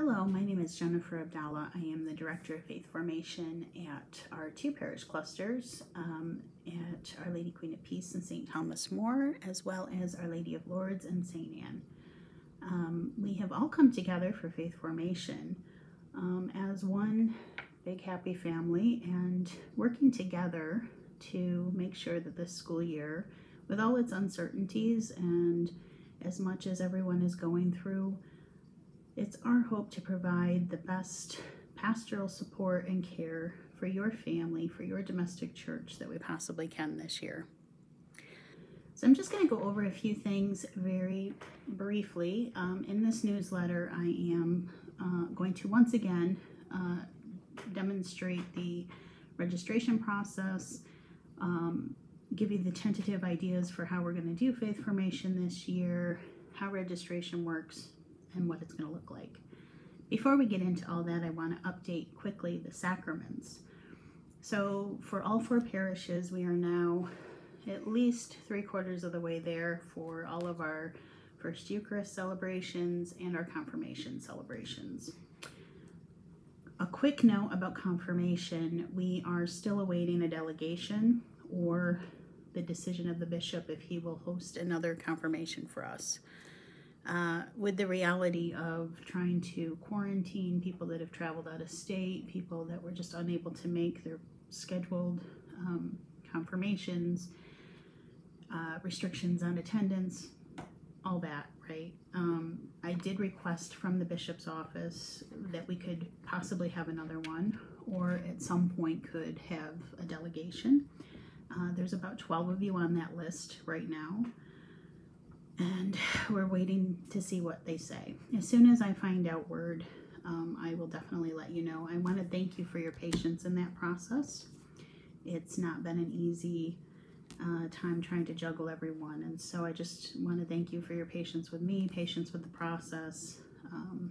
Hello, my name is Jennifer Abdallah. I am the Director of Faith Formation at our two parish clusters at Our Lady Queen of Peace and St. Thomas More, as well as Our Lady of Lourdes and St. Anne. We have all come together for Faith Formation as one big happy family and working together to make sure that this school year, with all its uncertainties and as much as everyone is going through, it's our hope to provide the best pastoral support and care for your family, for your domestic church that we possibly can this year. So I'm just going to go over a few things very briefly. In this newsletter, I am going to once again demonstrate the registration process, give you the tentative ideas for how we're going to do Faith Formation this year, how registration works, and what it's going to look like. Before we get into all that, I want to update quickly the sacraments. So for all four parishes, we are now at least 3/4 of the way there for all of our First Eucharist celebrations and our confirmation celebrations. A quick note about confirmation: we are still awaiting a delegation or the decision of the bishop if he will host another confirmation for us. With the reality of trying to quarantine people that have traveled out of state, people that were just unable to make their scheduled confirmations, restrictions on attendance, all that, right? I did request from the bishop's office that we could possibly have another one, or at some point could have a delegation. There's about 12 of you on that list right now, and we're waiting to see what they say. As soon as I find out word, I will definitely let you know. I want to thank you for your patience in that process. It's not been an easy time trying to juggle everyone, and so I just want to thank you for your patience with me, patience with the process, and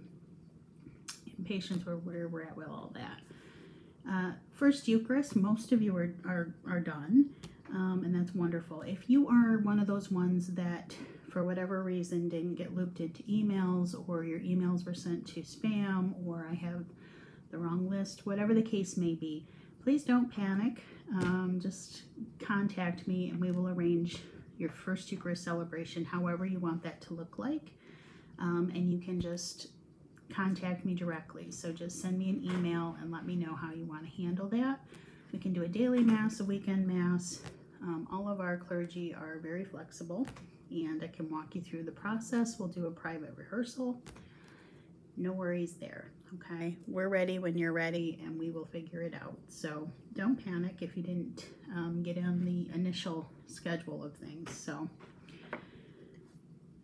patience where we're at with all that. First Eucharist, most of you are done, and that's wonderful. If you are one of those ones that for whatever reason didn't get looped into emails, or your emails were sent to spam, or I have the wrong list, whatever the case may be, please don't panic. Just contact me and we will arrange your First Eucharist celebration however you want that to look like, and you can just contact me directly. So just send me an email and let me know how you want to handle that. We can do a daily mass, a weekend mass. All of our clergy are very flexible, and I can walk you through the process. We'll do a private rehearsal. No worries there, okay? We're ready when you're ready, and we will figure it out. So don't panic if you didn't get on the initial schedule of things. So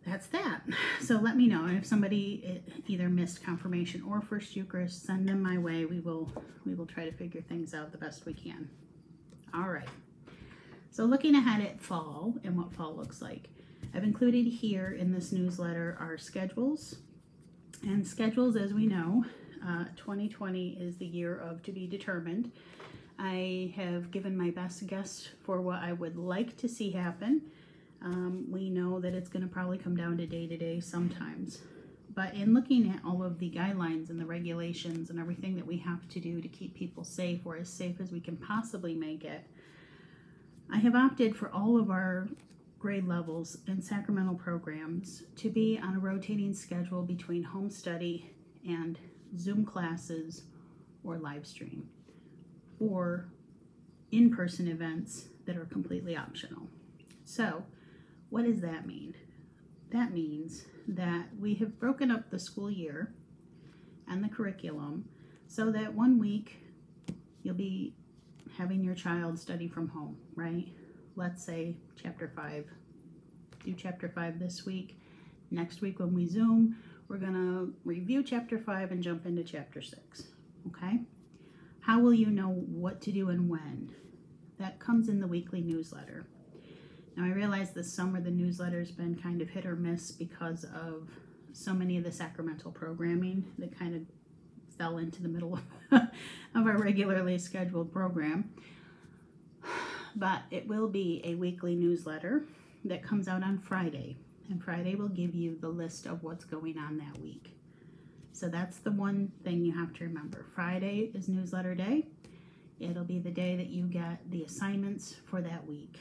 that's that. So let me know if somebody either missed confirmation or First Eucharist. Send them my way. We will try to figure things out the best we can. All right. So looking ahead at fall and what fall looks like, I've included here in this newsletter our schedules. And schedules, as we know, 2020 is the year of to be determined. I have given my best guess for what I would like to see happen. We know that it's going to probably come down to day sometimes. But in looking at all of the guidelines and the regulations and everything that we have to do to keep people safe, or as safe as we can possibly make it, I have opted for all of our grade levels and sacramental programs to be on a rotating schedule between home study and Zoom classes or live stream, or in-person events that are completely optional. So what does that mean? That means that we have broken up the school year and the curriculum so that one week you'll be having your child study from home, right? Let's say chapter 5. Do chapter 5 this week. Next week when we Zoom, we're going to review chapter 5 and jump into chapter 6, okay? How will you know what to do and when? That comes in the weekly newsletter. Now I realize this summer the newsletter's been kind of hit or miss because of so many of the sacramental programming that kind of fell into the middle of our regularly scheduled program. But it will be a weekly newsletter that comes out on Friday, and Friday will give you the list of what's going on that week. So that's the one thing you have to remember. Friday is newsletter day. It'll be the day that you get the assignments for that week.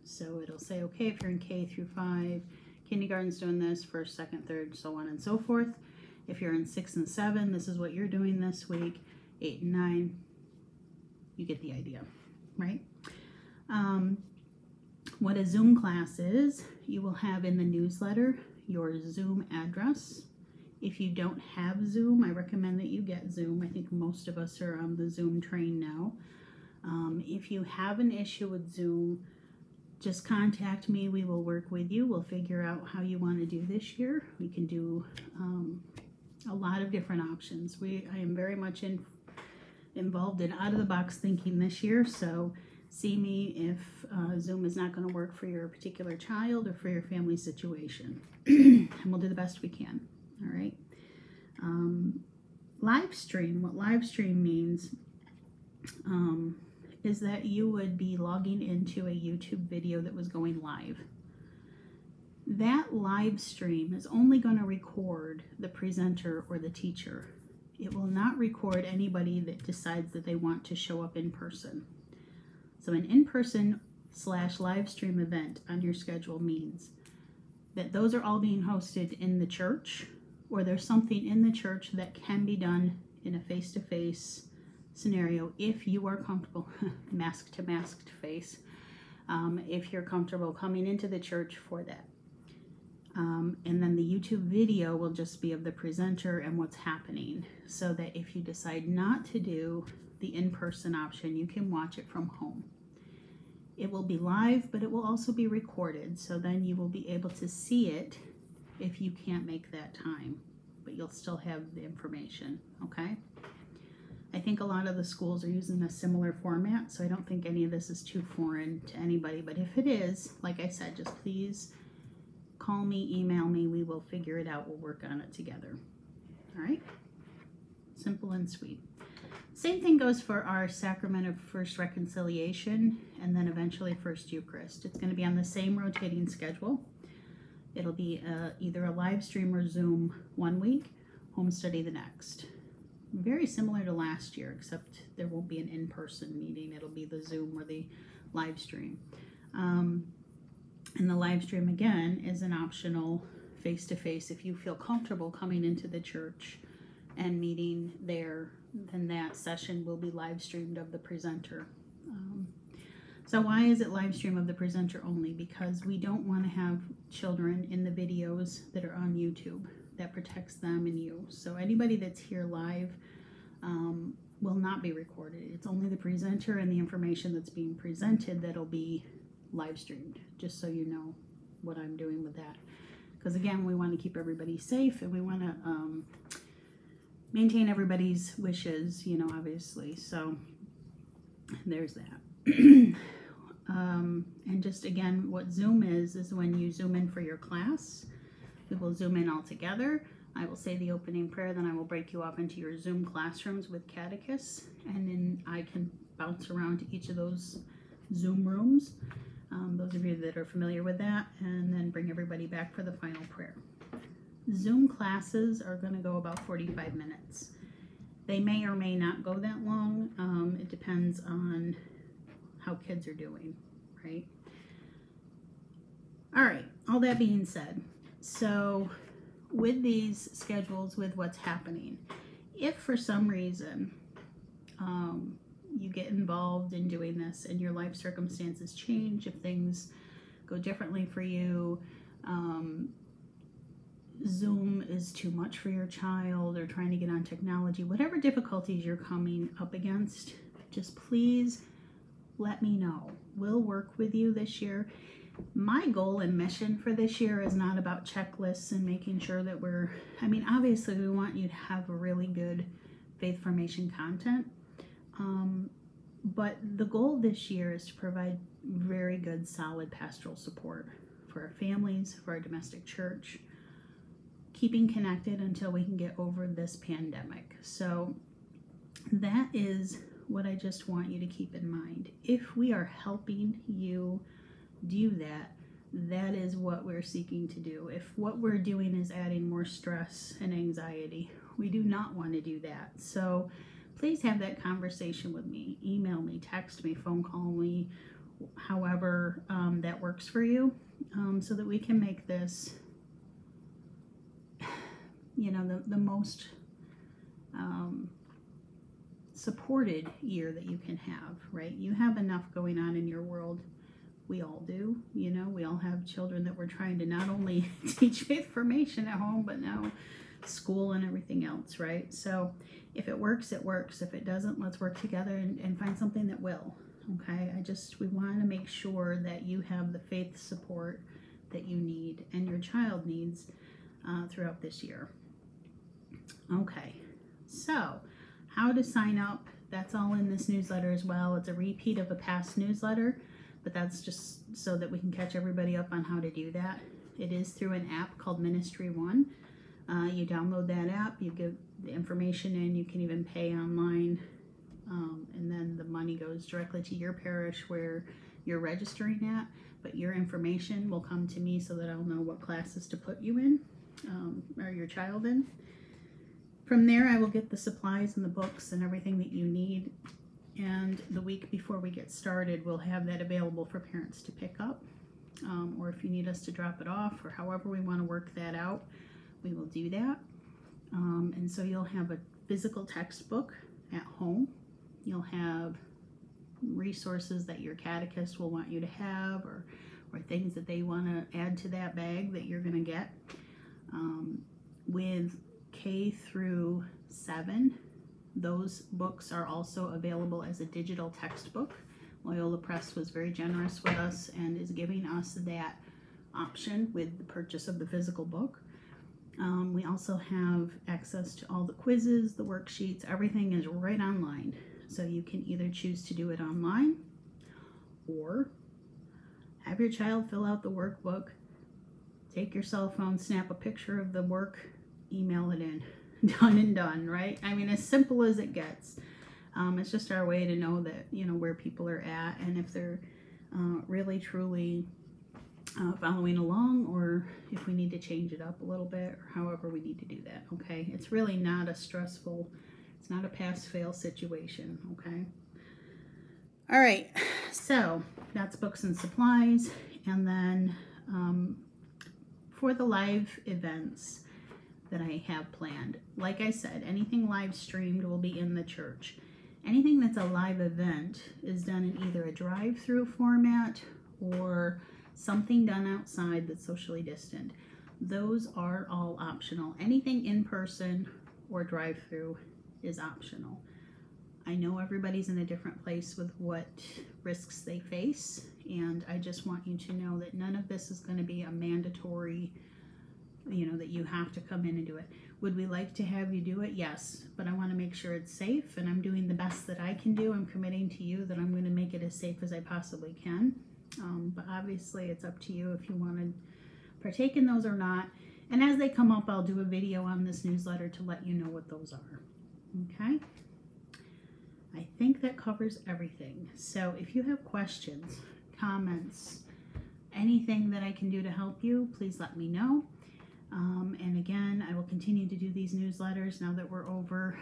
So it'll say, okay, if you're in K through 5, kindergarten's doing this, 1st, 2nd, 3rd, so on and so forth. If you're in 6 and 7, this is what you're doing this week. 8 and 9, you get the idea, right? What a Zoom class is, you will have in the newsletter your Zoom address. If you don't have Zoom, I recommend that you get Zoom. I think most of us are on the Zoom train now. If you have an issue with Zoom, just contact me. We will work with you. We'll figure out how you want to do this year. We can do a lot of different options. I am very much involved in out-of-the-box thinking this year, so see me if Zoom is not going to work for your particular child or for your family situation. And we'll do the best we can. All right. Live stream. What live stream means is that you would be logging into a YouTube video that was going live. That live stream is only going to record the presenter or the teacher. It will not record anybody that decides that they want to show up in person. So an in-person / live stream event on your schedule means that those are all being hosted in the church, or there's something in the church that can be done in a face-to-face scenario if you are comfortable, mask to face, if you're comfortable coming into the church for that. And then the YouTube video will just be of the presenter and what's happening, so that if you decide not to do the in-person option, you can watch it from home. It will be live, but it will also be recorded, so then you will be able to see it if you can't make that time, but you'll still have the information, okay? I think a lot of the schools are using a similar format, so I don't think any of this is too foreign to anybody, but if it is, like I said, just please call me, email me, we will figure it out, we'll work on it together. All right? Simple and sweet. Same thing goes for our Sacrament of First Reconciliation and then eventually First Eucharist. It's going to be on the same rotating schedule. It'll be either a live stream or Zoom one week, home study the next. Very similar to last year, except there won't be an in-person meeting. It'll be the Zoom or the live stream. And the live stream, again, is an optional face-to-face. If you feel comfortable coming into the church and meeting there, then that session will be live streamed of the presenter. So why is it live stream of the presenter only? Because we don't want to have children in the videos that are on YouTube. That protects them and you. So anybody that's here live will not be recorded. It's only the presenter and the information that's being presented that'll be live streamed, just so you know what I'm doing with that. Because again, we want to keep everybody safe and we want to maintain everybody's wishes, you know, obviously. So there's that. And just again, what Zoom is when you Zoom in for your class. We will Zoom in all together. I will say the opening prayer, then I will break you off into your Zoom classrooms with catechists, and then I can bounce around to each of those Zoom rooms, those of you that are familiar with that, and then bring everybody back for the final prayer. Zoom classes are going to go about 45 minutes. They may or may not go that long. It depends on how kids are doing, right? All right, all that being said, so with these schedules, with what's happening, if for some reason you get involved in doing this and your life circumstances change, if things go differently for you, Zoom is too much for your child, or trying to get on technology, whatever difficulties you're coming up against, just please let me know. We'll work with you this year. My goal and mission for this year is not about checklists and making sure that obviously we want you to have a really good faith formation content. But the goal this year is to provide very good, solid pastoral support for our families, for our domestic church, keeping connected until we can get over this pandemic. So that is what I just want you to keep in mind. If we are helping you do that, that is what we're seeking to do. If what we're doing is adding more stress and anxiety, we do not want to do that. So please have that conversation with me. Email me, text me, phone call me, however that works for you, so that we can make this, you know, the most supported year that you can have, right? You have enough going on in your world. We all do, you know, we all have children that we're trying to not only teach information at home, but now school and everything else, right? So if it works, it works. If it doesn't, let's work together and find something that will, okay? We want to make sure that you have the faith support that you need and your child needs throughout this year. Okay, so how to sign up, that's all in this newsletter as well. It's a repeat of a past newsletter, but that's just so that we can catch everybody up on how to do that. It is through an app called Ministry One. You download that app, you give the information in, you can even pay online, and then the money goes directly to your parish where you're registering at, but your information will come to me so that I'll know what classes to put you in, or your child in. From there, I will get the supplies and the books and everything that you need. And the week before we get started, we'll have that available for parents to pick up. Or if you need us to drop it off, or however we want to work that out, we will do that. And so you'll have a physical textbook at home. You'll have resources that your catechist will want you to have, or things that they want to add to that bag that you're going to get. With K through 7, those books are also available as a digital textbook. Loyola Press was very generous with us and is giving us that option with the purchase of the physical book. We also have access to all the quizzes, the worksheets, everything is right online. So you can either choose to do it online or have your child fill out the workbook, take your cell phone, snap a picture of the work, email it in. Done and done, right? I mean, as simple as it gets. It's just our way to know that, you know, where people are at and if they're really, truly following along, or if we need to change it up a little bit, or however we need to do that, okay? It's really not a stressful, it's not a pass-fail situation, okay? All right, so that's books and supplies. And then for the live events that I have planned, like I said, anything live streamed will be in the church. Anything that's a live event is done in either a drive-through format or something done outside that's socially distant. Those are all optional. Anything in person or drive-through is optional. I know everybody's in a different place with what risks they face, and I just want you to know that none of this is going to be a mandatory, you know, that you have to come in and do it. Would we like to have you do it? Yes, but I want to make sure it's safe, and I'm doing the best that I can do. I'm committing to you that I'm going to make it as safe as I possibly can. But obviously it's up to you if you want to partake in those or not. And as they come up, I'll do a video on this newsletter to let you know what those are. Okay? I think that covers everything. So if you have questions, comments, anything that I can do to help you, please let me know. And again, I will continue to do these newsletters now that we're over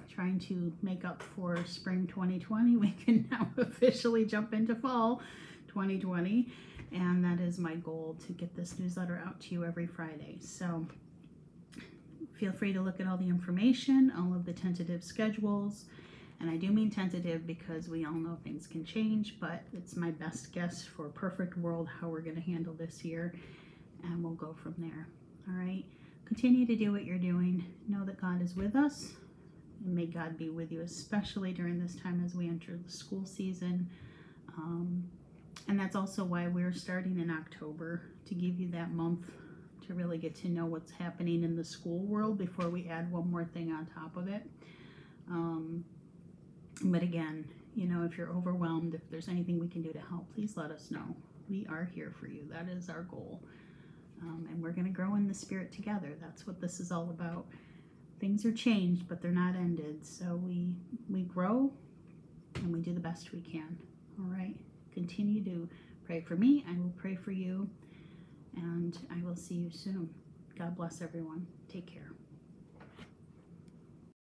trying to make up for spring 2020. We can now officially jump into fall 2020, and that is my goal, to get this newsletter out to you every Friday. So feel free to look at all the information, all of the tentative schedules, and I do mean tentative because we all know things can change, but it's my best guess for a perfect world how we're going to handle this year, and we'll go from there. All right, continue to do what you're doing. Know that God is with us, and may God be with you, especially during this time as we enter the school season. And that's also why we're starting in October, to give you that month to really get to know what's happening in the school world before we add one more thing on top of it. But again, you know, if you're overwhelmed, if there's anything we can do to help, please let us know. We are here for you. That is our goal. And we're going to grow in the Spirit together. That's what this is all about. Things are changed, but they're not ended. So we grow and we do the best we can. All right? Continue to Pray for me. I will pray for you. And I will see you soon. God bless everyone. Take care.